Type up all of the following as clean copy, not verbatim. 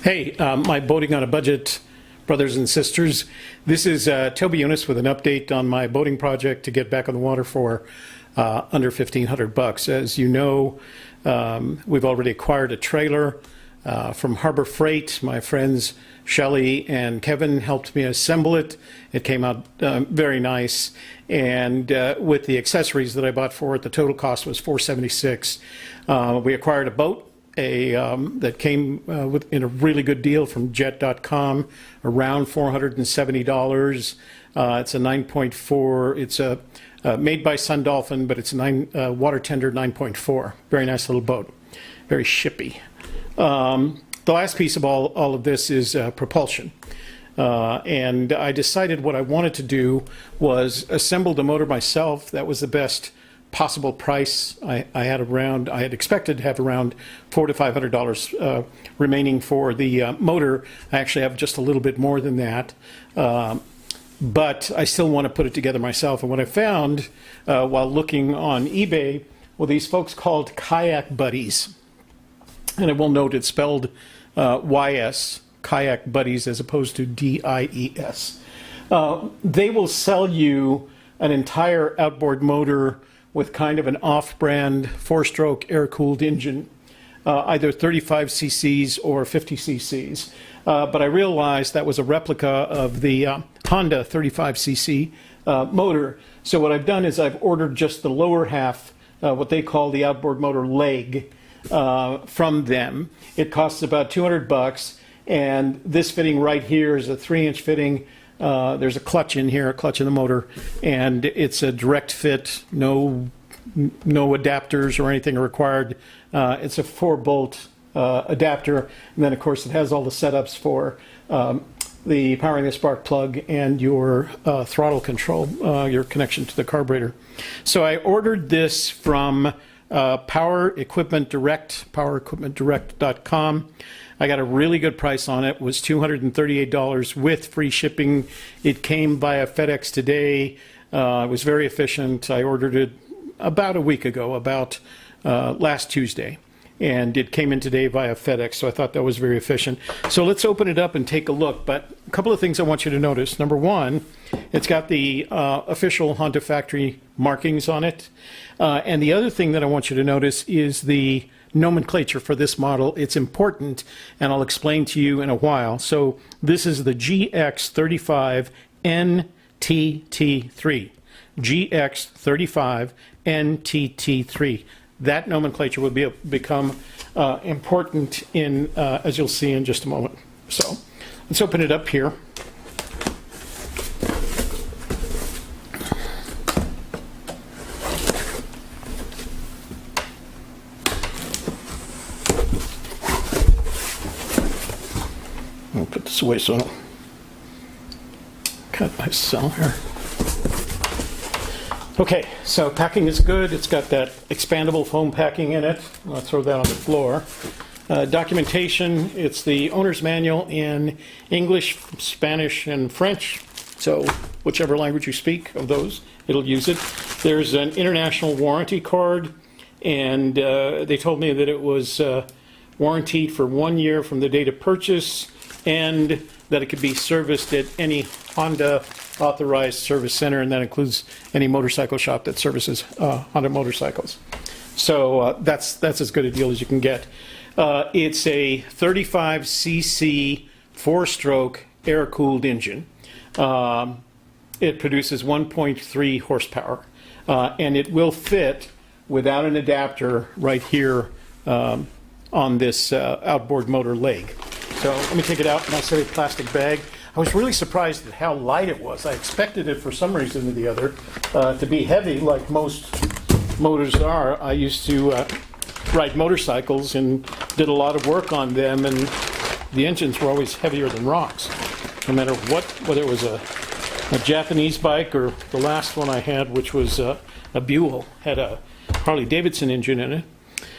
Hey, my boating on a budget brothers and sisters. This is Toby Eunice with an update on my boating project to get back on the water for under $1,500. As you know, we've already acquired a trailer from Harbor Freight. My friends Shelley and Kevin helped me assemble it. It came out very nice, and with the accessories that I bought for it, the total cost was $476. We acquired a boat that came in a really good deal from jet.com, around $470. It's a 9.4. It's a made by Sun Dolphin, but it's a water tender 9.4. Very nice little boat, very shippy. The last piece of all of this is propulsion. And I decided what I wanted to do was assemble the motor myself. That was the best possible price. I had expected to have around $400 to $500 remaining for the motor. I actually have just a little bit more than that. But I still want to put it together myself. And what I found while looking on eBay, well, these folks called Kayak Buddies. And I will note it's spelled YS, Kayak Buddies, as opposed to DIES. They will sell you an entire outboard motor with kind of an off-brand four-stroke air-cooled engine, either 35 cc's or 50 cc's. But I realized that was a replica of the Honda 35 cc motor. So what I've done is I've ordered just the lower half, what they call the outboard motor leg, from them. It costs about $200, and this fitting right here is a 3-inch fitting. There's a clutch in here, a clutch in the motor, and it's a direct fit, no adapters or anything are required. It's a 4-bolt adapter, and then of course it has all the setups for the powering the spark plug and your throttle control, your connection to the carburetor. So I ordered this from Power Equipment Direct, powerequipmentdirect.com. I got a really good price on it. It was $238 with free shipping. It came via FedEx today. It was very efficient. I ordered it about a week ago, about last Tuesday, and it came in today via FedEx, so I thought that was very efficient. So let's open it up and take a look. But a couple of things I want you to notice. Number one, it's got the official Honda factory markings on it. And the other thing that I want you to notice is the nomenclature for this model. It's important, and I'll explain to you in a while. So this is the GX35 NTT3. GX35 NTT3. That nomenclature will become important in, as you'll see in just a moment. So let's open it up here. I'll put this away so I don't cut myself here. Okay, so packing is good. It's got that expandable foam packing in it. I'll throw that on the floor. Documentation, it's the owner's manual in English, Spanish, and French. So whichever language you speak of those, it'll use it. There's an international warranty card, and they told me that it was warranted for 1 year from the date of purchase, and that it could be serviced at any Honda authorized service center, and that includes any motorcycle shop that services Honda motorcycles. So that's as good a deal as you can get. It's a 35 cc 4-stroke air-cooled engine. It produces 1.3 horsepower, and it will fit without an adapter right here on this outboard motor leg. So let me take it out in a nice heavy plastic bag. I was really surprised at how light it was. I expected it for some reason or the other to be heavy like most motors are. I used to ride motorcycles and did a lot of work on them, and the engines were always heavier than rocks. No matter what, whether it was a Japanese bike or the last one I had, which was a Buell, had a Harley-Davidson engine in it.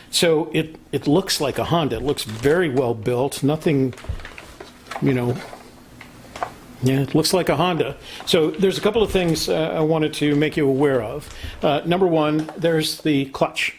So it looks like a Honda. It looks very well built. Nothing, yeah, it looks like a Honda. So there's a couple of things I wanted to make you aware of. Number one, there's the clutch.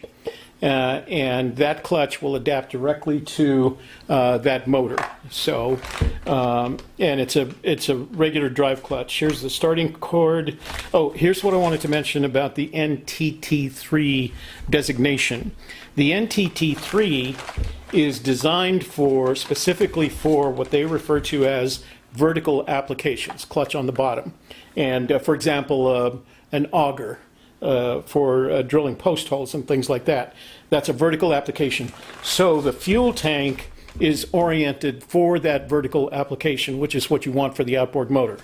and that clutch will adapt directly to that motor. So, and it's a regular drive clutch. Here's the starting cord. Oh, here's what I wanted to mention about the NTT3 designation. The NTT3 is designed specifically for what they refer to as vertical applications, clutch on the bottom. And for example, an auger for drilling post holes and things like that. That's a vertical application. So the fuel tank is oriented for that vertical application, which is what you want for the outboard motor.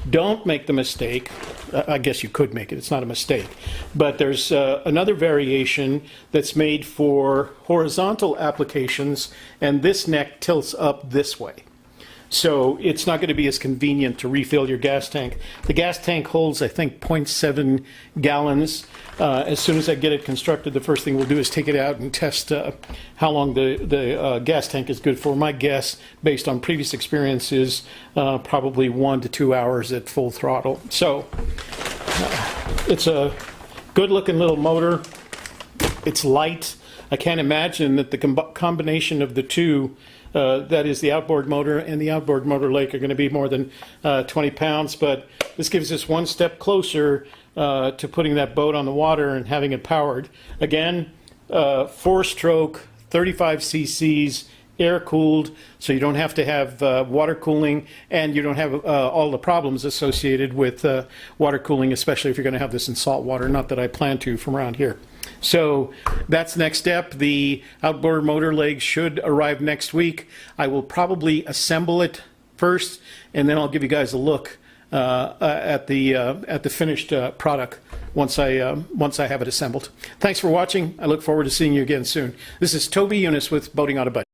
Don't make the mistake, I guess you could make it, it's not a mistake, but there's another variation that's made for horizontal applications, and this neck tilts up this way. So it's not going to be as convenient to refill your gas tank. The gas tank holds, I think, 0.7 gallons. As soon as I get it constructed, the first thing we'll do is take it out and test how long the gas tank is good for. My guess, based on previous experience, is probably 1 to 2 hours at full throttle. So it's a good-looking little motor. It's light. I can't imagine that the combination of the two, that is the outboard motor and the outboard motor lake, are going to be more than 20 pounds, but this gives us one step closer to putting that boat on the water and having it powered. Again, 4-stroke, 35 cc's, air-cooled, so you don't have to have water cooling, and you don't have all the problems associated with water cooling, especially if you're going to have this in salt water, not that I plan to from around here. So that's the next step. The outboard motor leg should arrive next week. I will probably assemble it first, and then I'll give you guys a look at the finished product once I have it assembled. Thanks for watching. I look forward to seeing you again soon. This is Toby Eunice with Boating on a Budget.